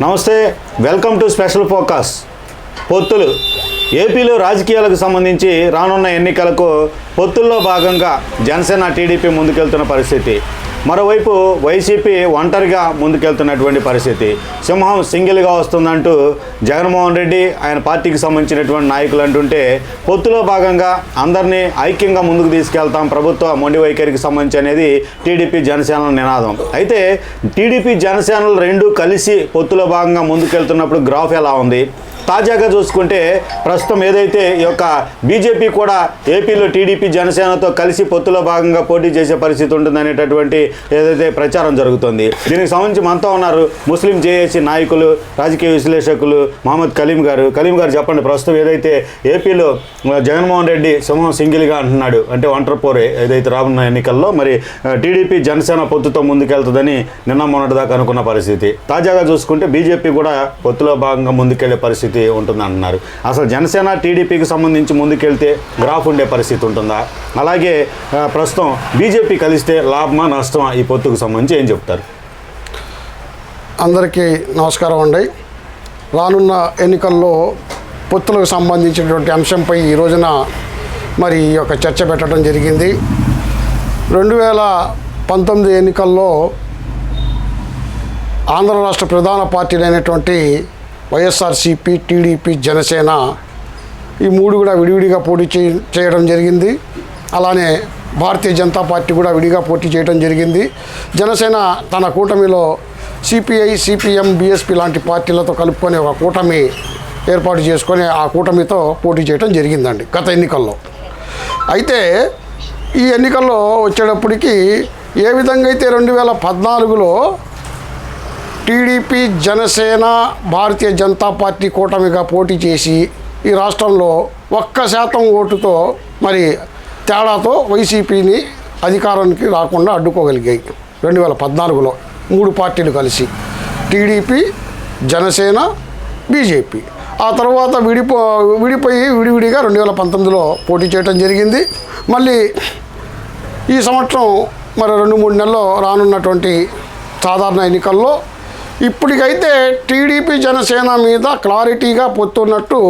నమస్తే, welcome to special focus. పొత్తులు ఏపీలో రాజకీయాలకు సంబంధించి రానున్న ఎన్నికలకు పొత్తుల్లో భాగంగా జనసేన టీడీపీ ముందుకెళ్తున్న పరిస్థితి. మరోవైపు వైసీపీ ఒంటరిగా ముందుకెళ్తున్నటువంటి పరిస్థితి. సింహం సింగిల్గా వస్తుందంటూ జగన్మోహన్ రెడ్డి ఆయన పార్టీకి సంబంధించినటువంటి నాయకులు అంటుంటే, పొత్తులో భాగంగా అందరినీ ఐక్యంగా ముందుకు తీసుకెళ్తాం ప్రభుత్వ మొండి వైఖరికి సంబంధించి అనేది టీడీపీ జనసేనల నినాదం. అయితే టీడీపీ జనసేనలు రెండు కలిసి పొత్తులో భాగంగా ముందుకెళ్తున్నప్పుడు గ్రాఫ్ ఎలా ఉంది? తాజాగా చూసుకుంటే ప్రస్తుతం ఏదైతే ఈ యొక్క బీజేపీ కూడా ఏపీలో టీడీపీ జనసేనతో కలిసి పొత్తులో భాగంగా పోటీ చేసే పరిస్థితి ఉంటుందనేటటువంటి ఏదైతే ప్రచారం జరుగుతుంది. దీనికి సంబంధించి మనతో ఉన్నారు ముస్లిం జేఏసీ నాయకులు, రాజకీయ విశ్లేషకులు మహమ్మద్ కలీం గారు. చెప్పండి, ప్రస్తుతం ఏదైతే ఏపీలో జగన్మోహన్ రెడ్డి సింహం సింగిల్గా అంటున్నాడు, అంటే ఒంటరి పోరే ఏదైతే రానున్న ఎన్నికల్లో మరి టీడీపీ జనసేన పొత్తుతో ముందుకెళ్తుందని నిన్న మొన్నటిదాకా అనుకున్న పరిస్థితి. తాజాగా చూసుకుంటే బీజేపీ కూడా పొత్తులో భాగంగా ముందుకెళ్లే పరిస్థితి ఉంటుందంటున్నారు. అసలు జనసేన టీడీపీకి సంబంధించి ముందుకెళ్తే గ్రాఫ్ ఉండే పరిస్థితి ఉంటుందా? అలాగే ప్రస్తుతం బీజేపీ కలిస్తే లాభమా నష్టమా ఈ పొత్తుకు సంబంధించి ఏం చెప్తారు? అందరికీ నమస్కారం అండి. రానున్న ఎన్నికల్లో పొత్తులకు సంబంధించినటువంటి అంశంపై ఈ రోజున మరి ఈ యొక్క చర్చ పెట్టడం జరిగింది. 2019 ఎన్నికల్లో ఆంధ్ర రాష్ట్ర ప్రధాన పార్టీలైనటువంటి వైఎస్ఆర్సీపీ, టీడీపీ, జనసేన ఈ మూడు కూడా విడివిడిగా పోటీ చేయడం జరిగింది. అలానే భారతీయ జనతా పార్టీ కూడా విడిగా పోటీ చేయడం జరిగింది. జనసేన తన కూటమిలో సిపిఐ, సిపిఎం, బీఎస్పీ లాంటి పార్టీలతో కలుపుకొని ఒక కూటమి ఏర్పాటు చేసుకొని ఆ కూటమితో పోటీ చేయడం జరిగిందండి గత ఎన్నికల్లో. అయితే ఈ ఎన్నికల్లో వచ్చేటప్పటికి ఏ విధంగా అయితే 2014లో టీడీపీ, జనసేన, భారతీయ జనతా పార్టీ కూటమిగా పోటీ చేసి ఈ రాష్ట్రంలో 1% ఓటుతో మరి తేడాతో వైసీపీని అధికారానికి రాకుండా అడ్డుకోగలిగాయి. 2014లో మూడు పార్టీలు కలిసి టీడీపీ, జనసేన, బీజేపీ. ఆ తర్వాత విడిపోయి విడివిడిగా 2019లో పోటీ చేయడం జరిగింది. మళ్ళీ ఈ సంవత్సరం మరి 2-3 నెలల్లో రానున్నటువంటి సాధారణ ఎన్నికల్లో ఇప్పటికైతే టీడీపీ, జనసేన మీద క్లారిటీగా పొత్తున్నట్టు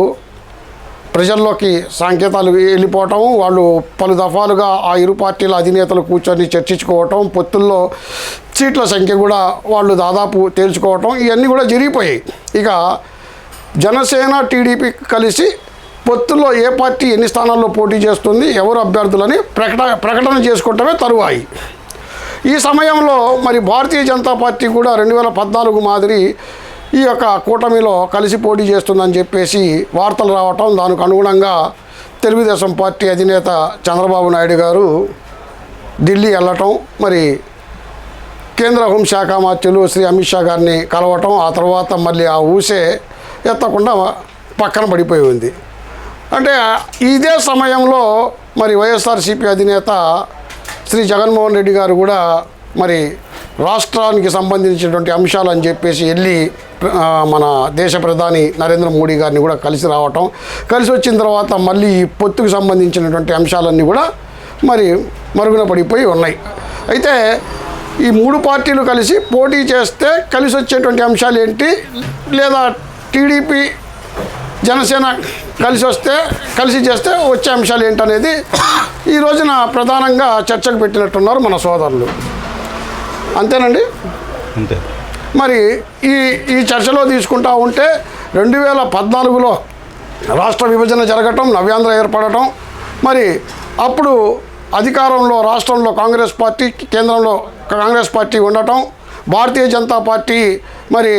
ప్రజల్లోకి సంకేతాలు వెళ్ళిపోవటం, వాళ్ళు పలు దఫాలుగా ఆ ఇరు పార్టీల అధినేతలు కూర్చొని చర్చించుకోవటం, పొత్తుల్లో సీట్ల సంఖ్య కూడా వాళ్ళు దాదాపు తేల్చుకోవటం, ఇవన్నీ కూడా జరిగిపోయాయి. ఇక జనసేన, టీడీపీ కలిసి పొత్తుల్లో ఏ పార్టీ ఎన్ని స్థానాల్లో పోటీ చేస్తుంది, ఎవరు అభ్యర్థులని ప్రకటన చేసుకుంటమే తరువాయి. ఈ సమయంలో మరి భారతీయ జనతా పార్టీ కూడా 2014 మాదిరి ఈ యొక్క కూటమిలో కలిసి పోటీ చేస్తుందని చెప్పేసి వార్తలు రావటం, దానికి అనుగుణంగా తెలుగుదేశం పార్టీ అధినేత చంద్రబాబు నాయుడు గారు ఢిల్లీ వెళ్ళటం, మరి కేంద్ర హోంశాఖ మంత్రులు శ్రీ అమిత్ షా గారిని కలవటం, ఆ తర్వాత మళ్ళీ ఆ ఊసే ఎత్తకుండా పక్కన పడిపోయి ఉంది. అంటే ఇదే సమయంలో మరి వైఎస్ఆర్సీపీ అధినేత శ్రీ జగన్మోహన్ రెడ్డి గారు కూడా మరి రాష్ట్రానికి సంబంధించినటువంటి అంశాలు అని చెప్పేసి వెళ్ళి మన దేశ ప్రధాని నరేంద్ర మోడీ గారిని కూడా కలిసి రావటం, కలిసి వచ్చిన తర్వాత మళ్ళీ ఈ పొత్తుకు సంబంధించినటువంటి అంశాలన్నీ కూడా మరి మరుగున పడిపోయి ఉన్నాయి. అయితే ఈ మూడు పార్టీలు కలిసి పోటీ చేస్తే కలిసి వచ్చేటువంటి అంశాలు ఏంటి, లేదా టీడీపీ, జనసేన కలిసి చేస్తే వచ్చే అంశాలు ఏంటనేది ఈ రోజున ప్రధానంగా చర్చకు పెట్టినట్టున్నారు మన సోదరులు. అంతేనండి. అంతే. మరి ఈ చర్చలో తీసుకుంటా ఉంటే 2014లో రాష్ట్ర విభజన జరగటం, నవ్యాంధ్ర ఏర్పడటం, మరి అప్పుడు అధికారంలో రాష్ట్రంలో కాంగ్రెస్ పార్టీ, కేంద్రంలో కాంగ్రెస్ పార్టీ ఉండటం, భారతీయ జనతా పార్టీ మరి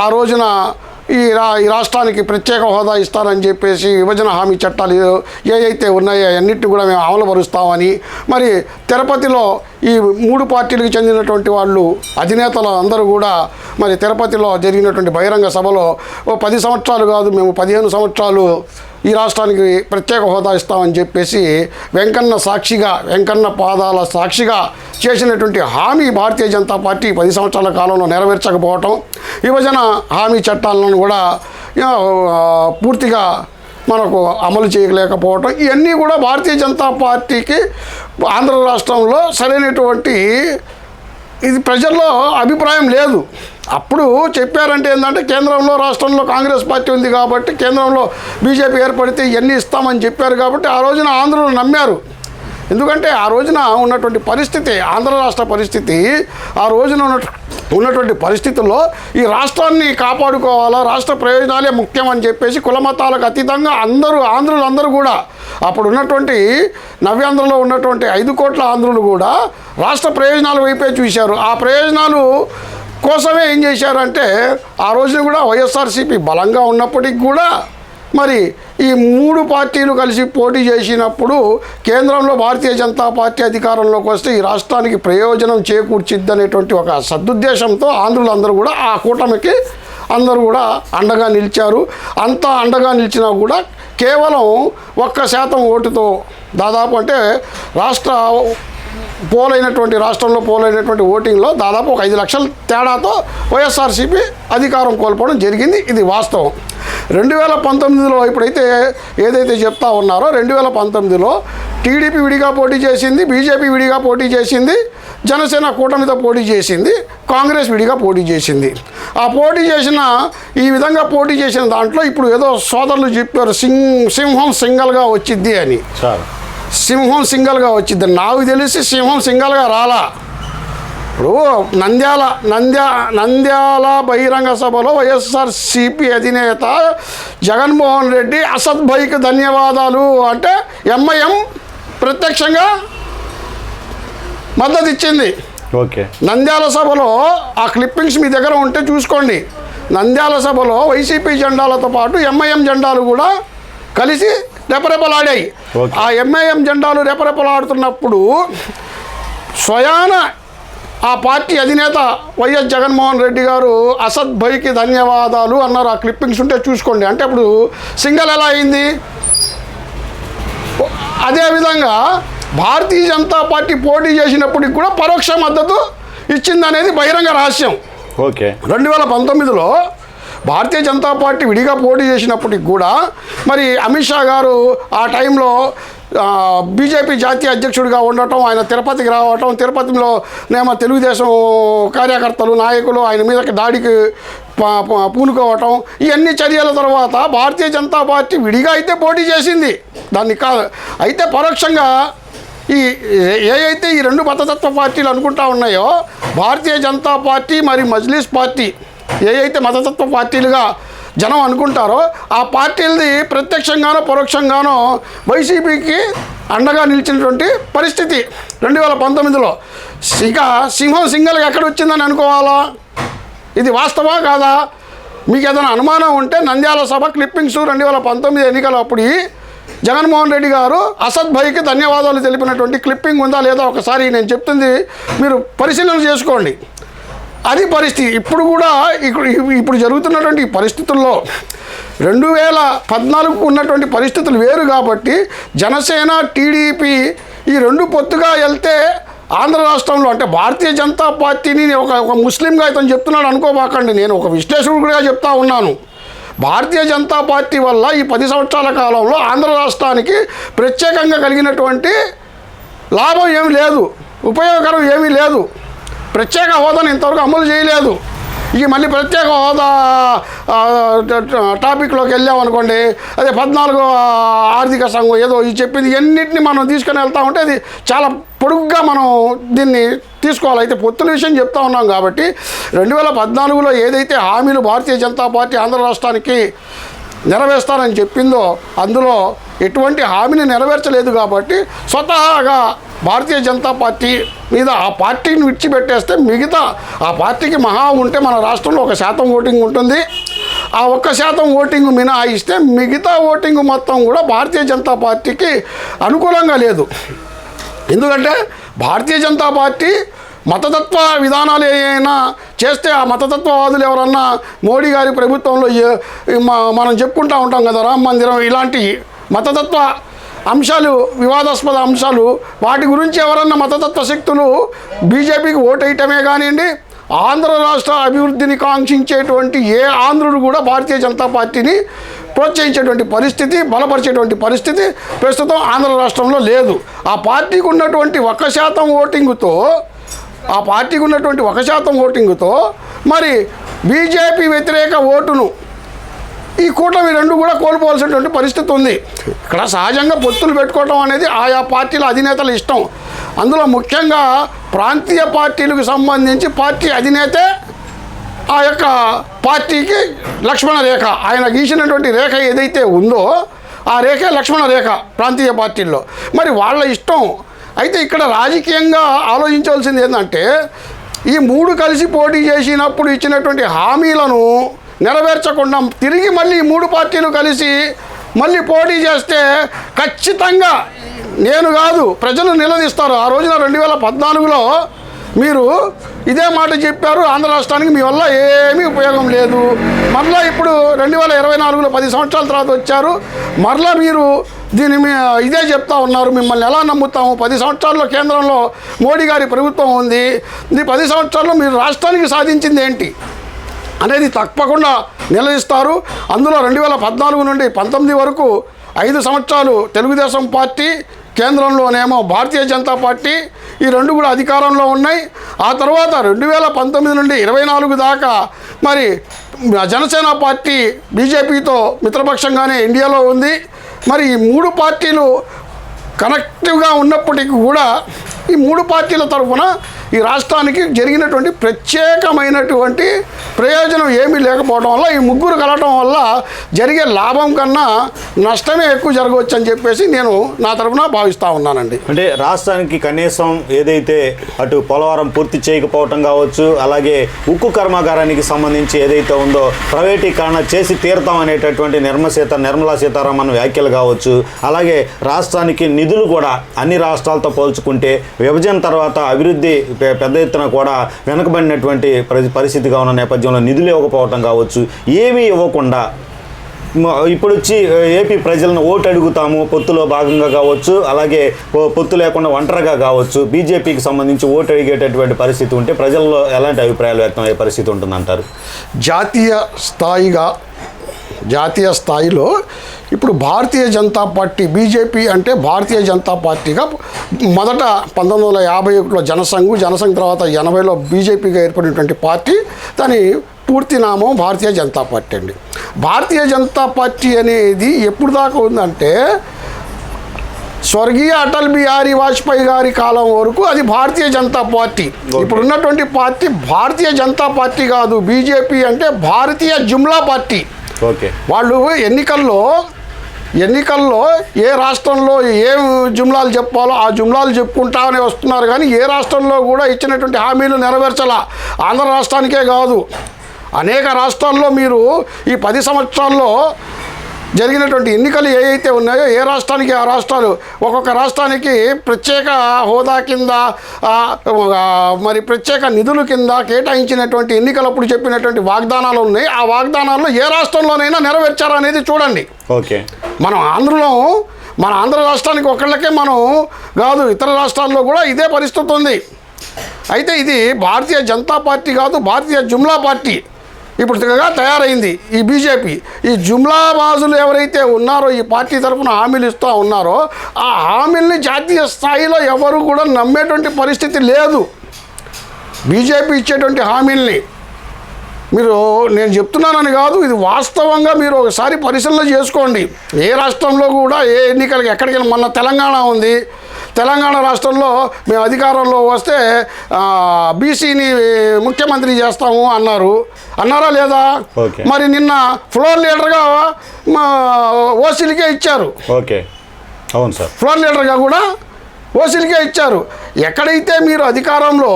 ఆ రోజున ఈ రాష్ట్రానికి ప్రత్యేక హోదా ఇస్తారని చెప్పేసి విభజన హామీ చట్టాలు ఏవైతే ఉన్నాయో అన్నిటిని కూడా మేము అమలుపరుస్తామని, మరి తిరుపతిలో ఈ మూడు పార్టీలకు చెందినటువంటి వాళ్ళు అధినేతలు అందరూ కూడా మరి తిరుపతిలో జరిగినటువంటి బహిరంగ సభలో 10 సంవత్సరాలు కాదు మేము 15 సంవత్సరాలు ఈ రాష్ట్రానికి ప్రత్యేక హోదా ఇస్తామని చెప్పేసి వెంకన్న పాదాల సాక్షిగా చేసినటువంటి హామీ భారతీయ జనతా పార్టీ 10 సంవత్సరాల కాలంలో నెరవేర్చకపోవటం, విభజన హామీ చట్టాలను కూడా పూర్తిగా మనకు అమలు చేయలేకపోవటం, ఇవన్నీ కూడా భారతీయ జనతా పార్టీకి ఆంధ్ర రాష్ట్రంలో సరైనటువంటి ఇది ప్రజల్లో అభిప్రాయం లేదు. అప్పుడు చెప్పారంటే ఏంటంటే కేంద్రంలో రాష్ట్రంలో కాంగ్రెస్ పార్టీ ఉంది కాబట్టి కేంద్రంలో బీజేపీ ఏర్పడితే ఇవన్నీ ఇస్తామని చెప్పారు కాబట్టి ఆ రోజున ఆంధ్రులు నమ్మారు. ఎందుకంటే ఆ రోజున ఉన్నటువంటి పరిస్థితి, ఆంధ్ర రాష్ట్ర పరిస్థితి, ఆ రోజున ఉన్నటువంటి పరిస్థితుల్లో ఈ రాష్ట్రాన్ని కాపాడుకోవాలా, రాష్ట్ర ప్రయోజనాలే ముఖ్యం అని చెప్పేసి కులమతాలకు అతీతంగా ఆంధ్రులందరూ కూడా అప్పుడు ఉన్నటువంటి నవ్యాంధ్రలో ఉన్నటువంటి 5 కోట్ల ఆంధ్రులు కూడా రాష్ట్ర ప్రయోజనాల వైపే చూశారు. ఆ ప్రయోజనాలు కోసమే ఏం చేశారంటే ఆ రోజున కూడా వైఎస్ఆర్సీపీ బలంగా ఉన్నప్పటికీ కూడా మరి ఈ 3 పార్టీలు కలిసి పోటీ చేసినప్పుడు కేంద్రంలో భారతీయ జనతా పార్టీ అధికారంలోకి వస్తే ఈ రాష్ట్రానికి ప్రయోజనం చేకూర్చిద్ది అనేటువంటి ఒక సదుద్దేశంతో ఆంధ్రులందరూ కూడా ఆ కూటమికి అందరూ కూడా అండగా నిలిచారు. అంత అండగా నిలిచినా కూడా కేవలం 1% ఓటుతో దాదాపు అంటే రాష్ట్రంలో పోలైనటువంటి ఓటింగ్లో దాదాపు ఒక 5 లక్షల తేడాతో వైఎస్ఆర్సీపీ అధికారం కోల్పోవడం జరిగింది. ఇది వాస్తవం. 2019లో ఇప్పుడైతే ఏదైతే చెప్తా ఉన్నారో 2019లో టీడీపీ విడిగా పోటీ చేసింది, బీజేపీ విడిగా పోటీ చేసింది, జనసేన కూటమితో పోటీ చేసింది, కాంగ్రెస్ విడిగా పోటీ చేసింది. ఆ పోటీ చేసిన ఈ విధంగా పోటీ చేసిన దాంట్లో ఇప్పుడు ఏదో సోదరులు చెప్పారు సింహం సింగల్గా వచ్చిద్ది అని. సింహం సింగల్గా వచ్చిద్ది. నాకు తెలిసి సింహం సింగల్గా రాలా. ఇప్పుడు నంద్యాల బహిరంగ సభలో వైఎస్ఆర్సీపీ అధినేత జగన్మోహన్ రెడ్డి అసద్ భాయ్కి ధన్యవాదాలు అంటే ఎంఐఎం ప్రత్యక్షంగా మద్దతు ఇచ్చింది. ఓకే. నంద్యాల సభలో ఆ క్లిప్పింగ్స్ మీ దగ్గర ఉంటే చూసుకోండి. నంద్యాల సభలో వైసీపీ జెండాలతో పాటు ఎంఐఎం జెండాలు కూడా కలిసి రెపరెపలాడాయి. ఆ ఎంఐఎం జెండాలు రెపరెపలాడుతున్నప్పుడు స్వయాన ఆ పార్టీ అధినేత వైఎస్ జగన్మోహన్ రెడ్డి గారు అసద్ భాయ్కి ధన్యవాదాలు అన్నారు. ఆ క్లిప్పింగ్స్ ఉంటే చూసుకోండి. అంటే అప్పుడు సింగల్ ఎలా అయింది? అదేవిధంగా భారతీయ జనతా పార్టీ పోటీ చేసినప్పటికి కూడా పరోక్ష మద్దతు ఇచ్చిందనేది బహిరంగ రహస్యం. ఓకే. 2019లో భారతీయ జనతా పార్టీ విడిగా పోటీ చేసినప్పటికి కూడా మరి అమిత్ షా గారు ఆ టైంలో బీజేపీ జాతీయ అధ్యక్షుడిగా ఉండటం, ఆయన తిరుపతికి రావటం, తిరుపతిలో నేమ తెలుగుదేశం కార్యకర్తలు నాయకులు ఆయన మీదకి దాడికి పూనుకోవటం, ఇవన్నీ చర్యల తర్వాత భారతీయ జనతా పార్టీ విడిగా అయితే పోటీ చేసింది, దాన్ని కాదు. అయితే పరోక్షంగా ఏవైతే ఈ 2 మతతత్వ పార్టీలు అనుకుంటా ఉన్నాయో భారతీయ జనతా పార్టీ మరి మజ్లిస్ పార్టీ ఏవైతే మతతత్వ పార్టీలుగా జనం అనుకుంటారో ఆ పార్టీలది ప్రత్యక్షంగానో పరోక్షంగానో వైసీపీకి అండగా నిలిచినటువంటి పరిస్థితి 2019లో. ఇక సింహం సింగల్గా ఎక్కడ వచ్చిందని అనుకోవాలా? ఇది వాస్తవా కాదా? మీకు ఏదైనా అనుమానం ఉంటే నంద్యాల సభ క్లిప్పింగ్స్ 2019 ఎన్నికల అప్పుడు జగన్మోహన్ రెడ్డి గారు అసద్ భాయ్కి ధన్యవాదాలు తెలిపినటువంటి క్లిప్పింగ్ ఉందా లేదా ఒకసారి నేను చెప్తుంది మీరు పరిశీలన చేసుకోండి. అది పరిస్థితి. ఇప్పుడు కూడా ఇప్పుడు జరుగుతున్నటువంటి పరిస్థితుల్లో 2014 ఉన్నటువంటి పరిస్థితులు వేరు కాబట్టి జనసేన టీడీపీ ఈ 2 పొత్తుగా వెళ్తే ఆంధ్ర రాష్ట్రంలో అంటే భారతీయ జనతా పార్టీని ఒక ముస్లింగా ఇతను చెప్తున్నాడు అనుకోబాకండి, నేను ఒక విశ్లేషకుడిగా చెప్తా ఉన్నాను. భారతీయ జనతా పార్టీ వల్ల ఈ 10 సంవత్సరాల కాలంలో ఆంధ్ర రాష్ట్రానికి ప్రత్యేకంగా కలిగినటువంటి లాభం ఏమీ లేదు, ఉపయోగకరం ఏమీ లేదు. ప్రత్యేక హోదాను ఇంతవరకు అమలు చేయలేదు. ఈ మళ్ళీ ప్రత్యేక హోదా టాపిక్లోకి వెళ్ళామనుకోండి, అదే 14వ ఆర్థిక సంఘం ఏదో ఇది చెప్పింది, ఎన్నింటినీ మనం తీసుకొని వెళ్తా ఉంటే అది చాలా పొడుగ్గా మనం దీన్ని తీసుకోవాలి. అయితే పొత్తుల విషయం చెప్తా ఉన్నాం కాబట్టి 2014లో ఏదైతే హామీలు భారతీయ జనతా పార్టీ ఆంధ్ర రాష్ట్రానికి నెరవేర్స్తానని చెప్పిందో అందులో ఎటువంటి హామీని నెరవేర్చలేదు. కాబట్టి స్వతహాగా భారతీయ జనతా పార్టీ మీద ఆ పార్టీని విడిచిపెట్టేస్తే మిగతా ఆ పార్టీకి మహా ఉంటే మన రాష్ట్రంలో 1% ఓటింగ్ ఉంటుంది. ఆ 1% ఓటింగ్ మినహాయిస్తే మిగతా ఓటింగ్ మొత్తం కూడా భారతీయ జనతా పార్టీకి అనుకూలంగా లేదు. ఎందుకంటే భారతీయ జనతా పార్టీ మతతత్వ విధానాలు ఏమైనా చేస్తే ఆ మతతత్వవాదులు ఎవరన్నా మోడీ గారి ప్రభుత్వంలో మనం చెప్పుకుంటూ ఉంటాం కదా, రామ మందిరం ఇలాంటి మతతత్వ అంశాలు, వివాదాస్పద అంశాలు, వాటి గురించి ఎవరన్నా మతతత్వ శక్తులు బీజేపీకి ఓటేయటమే కానివ్వండి, ఆంధ్ర రాష్ట్ర అభివృద్ధిని కాంక్షించేటువంటి ఏ ఆంధ్రుడు కూడా భారతీయ జనతా పార్టీని ప్రోత్సహించేటువంటి పరిస్థితి, బలపరిచేటువంటి పరిస్థితి ప్రస్తుతం ఆంధ్ర రాష్ట్రంలో లేదు. ఆ పార్టీకి ఉన్నటువంటి 1% ఓటింగుతో మరి బీజేపీ వ్యతిరేక ఓటును ఈ కూటమి రెండు కూడా కోల్పోవాల్సినటువంటి పరిస్థితి ఉంది. ఇక్కడ సహజంగా పొత్తులు పెట్టుకోవడం అనేది ఆయా పార్టీల అధినేతల ఇష్టం. అందులో ముఖ్యంగా ప్రాంతీయ పార్టీలకు సంబంధించి పార్టీ అధినేతే ఆ యొక్క పార్టీకి లక్ష్మణ రేఖ, ఆయన గీసినటువంటి రేఖ ఏదైతే ఉందో ఆ రేఖ లక్ష్మణ రేఖ ప్రాంతీయ పార్టీల్లో. మరి వాళ్ళ ఇష్టం. అయితే ఇక్కడ రాజకీయంగా ఆలోచించవలసింది ఏంటంటే ఈ మూడు కలిసి పోటీ చేసినప్పుడు ఇచ్చినటువంటి హామీలను నెరవేర్చకుండా తిరిగి మళ్ళీ ఈ మూడు పార్టీలు కలిసి మళ్ళీ పోటీ చేస్తే ఖచ్చితంగా నేను కాదు ప్రజలు నిలదీస్తారు. ఆ రోజున 2014లో మీరు ఇదే మాట చెప్పారు, ఆంధ్ర రాష్ట్రానికి మీ వల్ల ఏమీ ఉపయోగం లేదు. మరలా ఇప్పుడు 2024లో 10 సంవత్సరాల తర్వాత వచ్చారు, మరలా మీరు ఇదే చెప్తా ఉన్నారు. మిమ్మల్ని ఎలా నమ్ముతాము? 10 సంవత్సరాల్లో కేంద్రంలో మోడీ గారి ప్రభుత్వం ఉంది. ఈ 10 సంవత్సరాల్లో మీరు రాష్ట్రానికి సాధించింది ఏంటి అనేది తప్పకుండా నిలదీస్తారు. అందులో 2014 నుండి 19 వరకు 5 సంవత్సరాలు తెలుగుదేశం పార్టీ, కేంద్రంలోనేమో భారతీయ జనతా పార్టీ, ఈ రెండు కూడా అధికారంలో ఉన్నాయి. ఆ తర్వాత 2019 నుండి 24 దాకా మరి జనసేన పార్టీ బీజేపీతో మిత్రపక్షంగానే ఇండియాలో ఉంది. మరి ఈ మూడు పార్టీలు కనెక్టివ్గా ఉన్నప్పటికీ కూడా ఈ మూడు పార్టీల తరఫున ఈ రాష్ట్రానికి జరిగినటువంటి ప్రత్యేకమైనటువంటి ప్రయోజనం ఏమీ లేకపోవడం వల్ల ఈ ముగ్గురు కలవటం వల్ల జరిగే లాభం కన్నా నష్టమే ఎక్కువ జరగవచ్చు అని చెప్పేసి నేను నా తరఫున భావిస్తూ ఉన్నానండి. అంటే రాష్ట్రానికి కనీసం ఏదైతే అటు పోలవరం పూర్తి చేయకపోవటం కావచ్చు, అలాగే ఉక్కు కర్మాగారానికి సంబంధించి ఏదైతే ఉందో ప్రైవేటీకరణ చేసి తీరుతాం అనేటటువంటి నిర్మలా సీతారామన్ వ్యాఖ్యలు కావచ్చు, అలాగే రాష్ట్రానికి నిధులు కూడా అన్ని రాష్ట్రాలతో పోల్చుకుంటే విభజన తర్వాత అభివృద్ధి పెద్ద ఎత్తున కూడా వెనకబడినటువంటి పరిస్థితిగా ఉన్న నేపథ్యంలో నిధులు ఇవ్వకపోవటం కావచ్చు, ఏమీ ఇవ్వకుండా ఇప్పుడు వచ్చి ఏపీ ప్రజలను ఓటు అడుగుతాము పొత్తులో భాగంగా కావచ్చు, అలాగే పొత్తు లేకుండా ఒంటరిగా కావచ్చు బీజేపీకి సంబంధించి ఓటు అడిగేటటువంటి పరిస్థితి ఉంటే ప్రజల్లో ఎలాంటి అభిప్రాయాలు వ్యక్తం అయ్యే పరిస్థితి ఉంటుందంటారు? జాతీయ స్థాయిలో ఇప్పుడు భారతీయ జనతా పార్టీ, బీజేపీ అంటే భారతీయ జనతా పార్టీగా మొదట 1951లో జనసంఘ్ తర్వాత 80లో బీజేపీగా ఏర్పడినటువంటి పార్టీ, దాని పూర్తి నామం భారతీయ జనతా పార్టీ అండి. భారతీయ జనతా పార్టీ అనేది ఎప్పుడు దాకా ఉందంటే స్వర్గీయ అటల్ బిహారీ వాజ్పేయి గారి కాలం వరకు అది భారతీయ జనతా పార్టీ. ఇప్పుడు ఉన్నటువంటి పార్టీ భారతీయ జనతా పార్టీ కాదు, బీజేపీ అంటే భారతీయ జుమ్లా పార్టీ. ఓకే, వాళ్ళు ఎన్నికల్లో ఏ రాష్ట్రంలో ఏం జుమ్లాలు చెప్పాలో ఆ జుమ్లాలు చెప్పుకుంటామని వస్తున్నారు, కానీ ఏ రాష్ట్రంలో కూడా ఇచ్చినటువంటి హామీలు నెరవేర్చాల. ఆంధ్ర రాష్ట్రానికే కాదు, అనేక రాష్ట్రాల్లో మీరు ఈ 10 సంవత్సరాల్లో జరిగినటువంటి ఎన్నికలు ఏవైతే ఉన్నాయో ఏ రాష్ట్రానికి ఆ రాష్ట్రాలు ఒక్కొక్క రాష్ట్రానికి ప్రత్యేక హోదా కింద మరి ప్రత్యేక నిధుల కింద కేటాయించినటువంటి ఎన్నికలప్పుడు చెప్పినటువంటి వాగ్దానాలు ఉన్నాయి. ఆ వాగ్దానాలను ఏ రాష్ట్రంలోనైనా నెరవేర్చారా అనేది చూడండి. ఓకే, మనం మన ఆంధ్ర రాష్ట్రానికి ఒకళ్ళకే మనం కాదు, ఇతర రాష్ట్రాల్లో కూడా ఇదే పరిస్థితి ఉంది. అయితే ఇది భారతీయ జనతా పార్టీ కాదు, భారతీయ జుమ్లా పార్టీ ఇప్పుడు తయారైంది ఈ బీజేపీ. ఈ జుమ్లా బాజులు ఎవరైతే ఉన్నారో ఈ పార్టీ తరఫున హామీలు ఇస్తూ ఉన్నారో ఆ హామీల్ని జాతీయ స్థాయిలో ఎవరు కూడా నమ్మేటువంటి పరిస్థితి లేదు. బీజేపీ ఇచ్చేటువంటి హామీల్ని నేను చెప్తున్నానని కాదు, ఇది వాస్తవంగా మీరు ఒకసారి పరిశీలన చేసుకోండి. ఏ రాష్ట్రంలో కూడా ఏ ఎన్నికలకి ఎక్కడికి మొన్న తెలంగాణ ఉంది, తెలంగాణ రాష్ట్రంలో మేము అధికారంలో వస్తే బీసీని ముఖ్యమంత్రి చేస్తాము అన్నారా లేదా? మరి నిన్న ఫ్లోర్ లీడర్గా ఓసీలకే ఇచ్చారు. ఓకే, అవును సార్, ఫ్లోర్ లీడర్గా కూడా ఓసీలకే ఇచ్చారు. ఎక్కడైతే మీరు అధికారంలో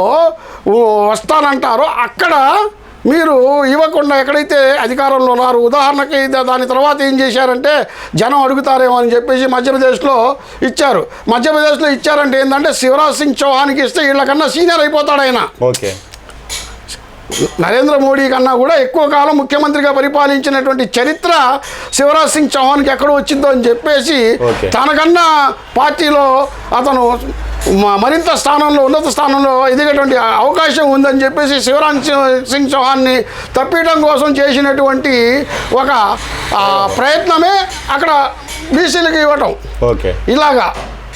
వస్తానంటారో అక్కడ మీరు ఇవ్వకుండా ఎక్కడైతే అధికారంలో ఉన్నారు, ఉదాహరణకి దాని తర్వాత ఏం చేశారంటే జనం అడుగుతారేమో అని చెప్పేసి మధ్యప్రదేశ్లో ఇచ్చారంటే ఏంటంటే శివరాజ్ సింగ్ చౌహాన్కి ఇస్తే వీళ్ళకన్నా సీనియర్ అయిపోతాడు ఆయన. ఓకే, నరేంద్ర మోడీ కన్నా కూడా ఎక్కువ కాలం ముఖ్యమంత్రిగా పరిపాలించినటువంటి చరిత్ర శివరాజ్ సింగ్ చౌహాన్కి ఎక్కడ వచ్చిందో అని చెప్పేసి తనకన్నా పార్టీలో అతను మరింత ఉన్నత స్థానంలో ఎదిగేటువంటి అవకాశం ఉందని చెప్పేసి శివరాజ్ సింగ్ చౌహాన్ని తప్పించడం కోసం చేసినటువంటి ఒక ప్రయత్నమే అక్కడ బీసీలకు ఇవ్వటం. ఓకే, ఇలాగా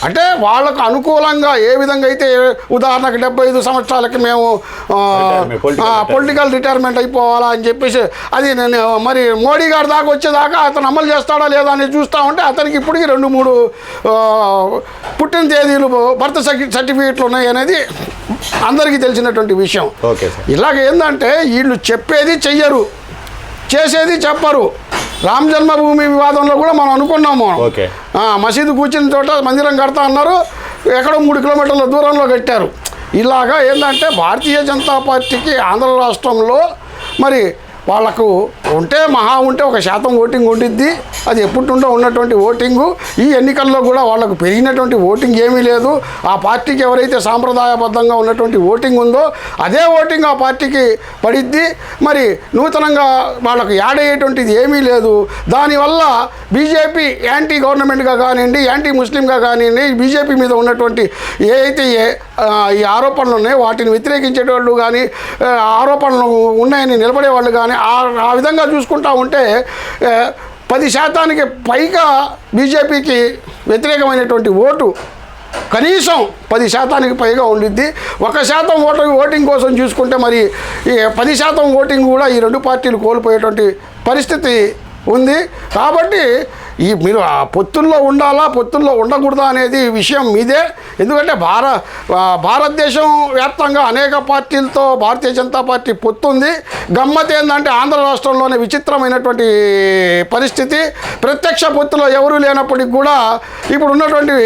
అంటే వాళ్ళకు అనుకూలంగా ఏ విధంగా అయితే ఉదాహరణకు 75 సంవత్సరాలకి మేము పొలిటికల్ రిటైర్మెంట్ అయిపోవాలా అని చెప్పేసి అది నేను మరి మోడీ గారి దాకా వచ్చేదాకా అతను అమలు చేస్తాడా లేదా అని చూస్తూ ఉంటే అతనికి ఇప్పటికి 2-3 పుట్టిన తేదీలు బర్త్ సర్టిఫికేట్లు ఉన్నాయి అనేది అందరికీ తెలిసినటువంటి విషయం. ఇలాగ ఏంటంటే వీళ్ళు చెప్పేది చెయ్యరు, చేసేది చెప్పరు. రామ జన్మభూమి వివాదంలో కూడా మనం అనుకున్నాము, మసీదు కూర్చున్న చోట మందిరం కడతా అన్నారు, ఎక్కడో 3 కిలోమీటర్ల దూరంలో కట్టారు. ఇలాగా ఏంటంటే భారతీయ జనతా పార్టీకి ఆంధ్ర రాష్ట్రంలో మరి వాళ్ళకు ఉంటే ఉంటే 1% ఓటింగ్ ఉండిద్ది. అది ఎప్పుడుండో ఉన్నటువంటి ఓటింగు. ఈ ఎన్నికల్లో కూడా వాళ్ళకు పెరిగినటువంటి ఓటింగ్ ఏమీ లేదు. ఆ పార్టీకి ఎవరైతే సాంప్రదాయబద్ధంగా ఉన్నటువంటి ఓటింగ్ ఉందో అదే ఓటింగ్ ఆ పార్టీకి పడిద్ది. మరి నూతనంగా వాళ్ళకు యాడ్ అయ్యేటువంటిది ఏమీ లేదు. దానివల్ల బీజేపీ యాంటీ గవర్నమెంట్గా కానివ్వండి, యాంటీ ముస్లింగా కానివ్వండి, బీజేపీ మీద ఉన్నటువంటి ఏదైతే ఈ ఆరోపణలు ఉన్నాయో వాటిని వ్యతిరేకించేటోళ్ళు కానీ, ఆరోపణలు ఉన్నాయని నిలబడేవాళ్ళు కానీ ఆ విధంగా చూసుకుంటా ఉంటే 10% పైగా బీజేపీకి వ్యతిరేకమైనటువంటి ఓటు కనీసం 10% పైగా ఉండిద్ది. 1% ఓటింగ్ కోసం చూసుకుంటే మరి ఈ 10% ఓటింగ్ కూడా ఈ 2 పార్టీలు కోల్పోయేటువంటి పరిస్థితి ఉంది. కాబట్టి మీరు ఆ పొత్తుల్లో ఉండాలా, పొత్తుల్లో ఉండకూడదా అనేది విషయం మీదే. ఎందుకంటే భారతదేశం వ్యాప్తంగా అనేక పార్టీలతో భారతీయ జనతా పార్టీ పొత్తుంది. గమ్మత్ ఏంటంటే ఆంధ్ర రాష్ట్రంలోనే విచిత్రమైనటువంటి పరిస్థితి. ప్రత్యక్ష పొత్తులో ఎవరూ లేనప్పటికి కూడా ఇప్పుడు ఉన్నటువంటి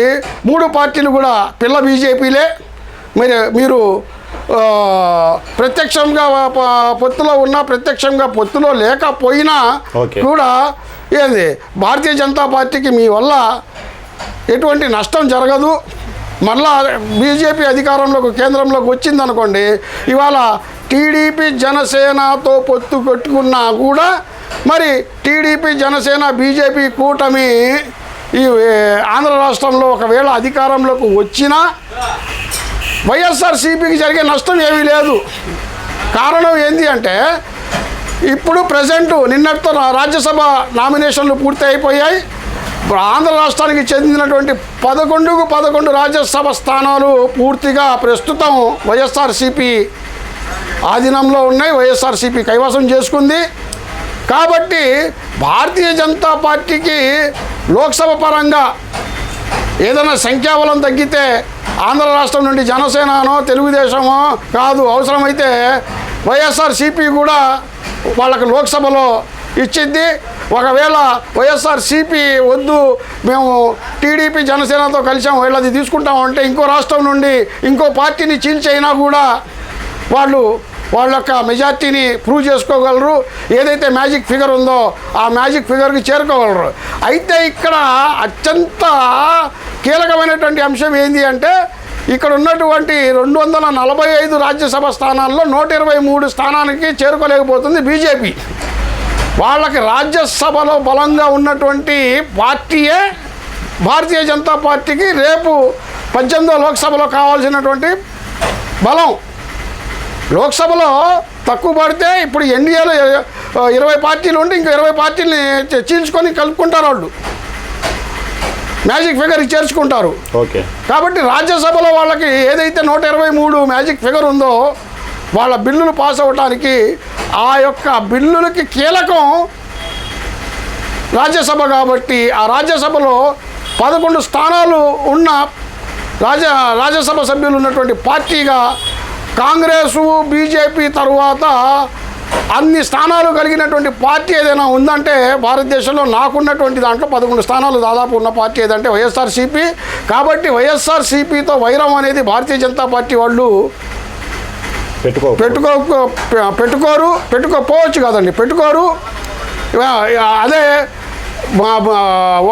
3 పార్టీలు కూడా పిల్ల బీజేపీలే. మీరు ప్రత్యక్షంగా పొత్తులో ఉన్నా, ప్రత్యక్షంగా పొత్తులో లేకపోయినా కూడా ఏంది భారతీయ జనతా పార్టీకి మీ వల్ల ఎటువంటి నష్టం జరగదు. మళ్ళా బీజేపీ అధికారంలోకి కేంద్రంలోకి వచ్చిందనుకోండి, ఇవాళ టీడీపీ జనసేనతో పొత్తు పెట్టుకున్నా కూడా మరి టీడీపీ జనసేన బీజేపీ కూటమి ఈ ఆంధ్ర రాష్ట్రంలో ఒకవేళ అధికారంలోకి వచ్చినా వైఎస్ఆర్సీపీకి జరిగే నష్టం ఏమీ లేదు. కారణం ఏంటి అంటే ఇప్పుడు ప్రజెంట్ నిన్నటితో రాజ్యసభ నామినేషన్లు పూర్తి అయిపోయాయి. ఆంధ్ర రాష్ట్రానికి చెందినటువంటి 11 రాజ్యసభ స్థానాలు పూర్తిగా ప్రస్తుతం వైఎస్ఆర్సీపీ ఆధీనంలో ఉన్నాయి, వైఎస్ఆర్సీపీ కైవసం చేసుకుంది. కాబట్టి భారతీయ జనతా పార్టీకి లోక్సభ పరంగా ఏదైనా సంఖ్యాబలం తగ్గితే ఆంధ్ర రాష్ట్రం నుండి జనసేననో తెలుగుదేశమో కాదు, అవసరమైతే వైఎస్ఆర్సీపీ కూడా వాళ్ళకు లోక్సభలో ఇచ్చింది. ఒకవేళ వైఎస్ఆర్సీపీ వద్దు, మేము టీడీపీ జనసేనతో కలిసాము, వీళ్ళది తీసుకుంటామంటే ఇంకో రాష్ట్రం నుండి ఇంకో పార్టీని చీల్చైనా కూడా వాళ్ళ యొక్క మెజార్టీని ప్రూవ్ చేసుకోగలరు. ఏదైతే మ్యాజిక్ ఫిగర్ ఉందో ఆ మ్యాజిక్ ఫిగర్కి చేరుకోగలరు. అయితే ఇక్కడ అత్యంత కీలకమైనటువంటి అంశం ఏంటి అంటే ఇక్కడ ఉన్నటువంటి 245 రాజ్యసభ స్థానాల్లో 123 స్థానానికి చేరుకోలేకపోతుంది బీజేపీ. వాళ్ళకి రాజ్యసభలో బలంగా ఉన్నటువంటి పార్టీయే భారతీయ జనతా పార్టీకి రేపు 18వ లోక్సభలో కావాల్సినటువంటి బలం. లోక్సభలో తక్కువ పడితే ఇప్పుడు ఎన్డీఏలో 20 పార్టీలు ఉంటే ఇంకో 20 పార్టీలని చీల్చుకొని కలుపుకుంటారు, వాళ్ళు మ్యాజిక్ ఫిగర్కి చేర్చుకుంటారు. కాబట్టి రాజ్యసభలో వాళ్ళకి ఏదైతే 123 మ్యాజిక్ ఫిగర్ ఉందో వాళ్ళ బిల్లులు పాస్ అవ్వడానికి ఆ యొక్క బిల్లులకి కీలకం రాజ్యసభ. కాబట్టి ఆ రాజ్యసభలో 11 స్థానాలు ఉన్న రాజ్యసభ సభ్యులు ఉన్నటువంటి పార్టీగా కాంగ్రెసు బీజేపీ తరువాత అన్ని స్థానాలు కలిగినటువంటి పార్టీ ఏదైనా ఉందంటే భారతదేశంలో నాకున్నటువంటి దాంట్లో 11 స్థానాలు దాదాపు ఉన్న పార్టీ ఏదంటే వైఎస్ఆర్సీపీ. కాబట్టి వైఎస్ఆర్సీపీతో వైరం అనేది భారతీయ జనతా పార్టీ వాళ్ళు పెట్టుకోకపోవచ్చు కాదండి, పెట్టుకోరు. అదే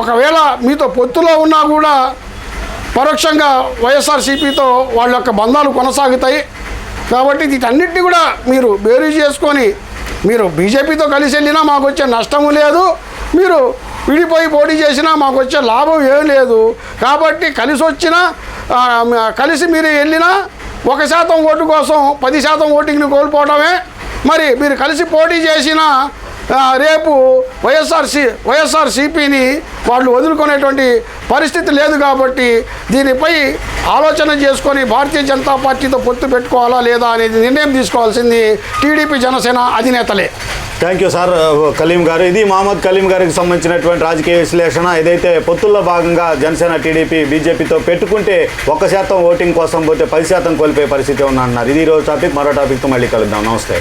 ఒకవేళ మీతో పొత్తులో ఉన్నా కూడా పరోక్షంగా వైఎస్ఆర్సీపీతో వాళ్ళ యొక్క బంధాలు కొనసాగుతాయి. కాబట్టి వీటన్నిటిని కూడా మీరు బేరీ చేసుకొని మీరు బీజేపీతో కలిసి వెళ్ళినా మాకు వచ్చే నష్టము లేదు, మీరు విడిపోయి పోటీ చేసినా మాకు వచ్చే లాభం ఏం లేదు. కాబట్టి కలిసి మీరు వెళ్ళినా 1% ఓటు కోసం 10% ఓటింగ్ని కోల్పోవడమే. మరి మీరు కలిసి పోటీ చేసినా రేపు వైఎస్ఆర్సీపీని వాళ్ళు వదులుకునేటువంటి పరిస్థితి లేదు కాబట్టి దీనిపై ఆలోచన చేసుకొని భారతీయ జనతా పార్టీతో పొత్తు పెట్టుకోవాలా లేదా అనేది నిర్ణయం తీసుకోవాల్సింది టీడీపీ జనసేన అధినేతలే. థ్యాంక్ యూ సార్ కలీం గారు. ఇది మహమ్మద్ కలీం గారికి సంబంధించినటువంటి రాజకీయ విశ్లేషణ. ఏదైతే పొత్తుల్లో భాగంగా జనసేన టీడీపీ బీజేపీతో పెట్టుకుంటే 1% ఓటింగ్ కోసం పోతే 10% కోల్పోయే పరిస్థితి ఉందన్నారు. ఇది ఈరోజు టాపిక్. మరో టాపిక్తో మళ్ళీ కలుద్దాం. నమస్తే.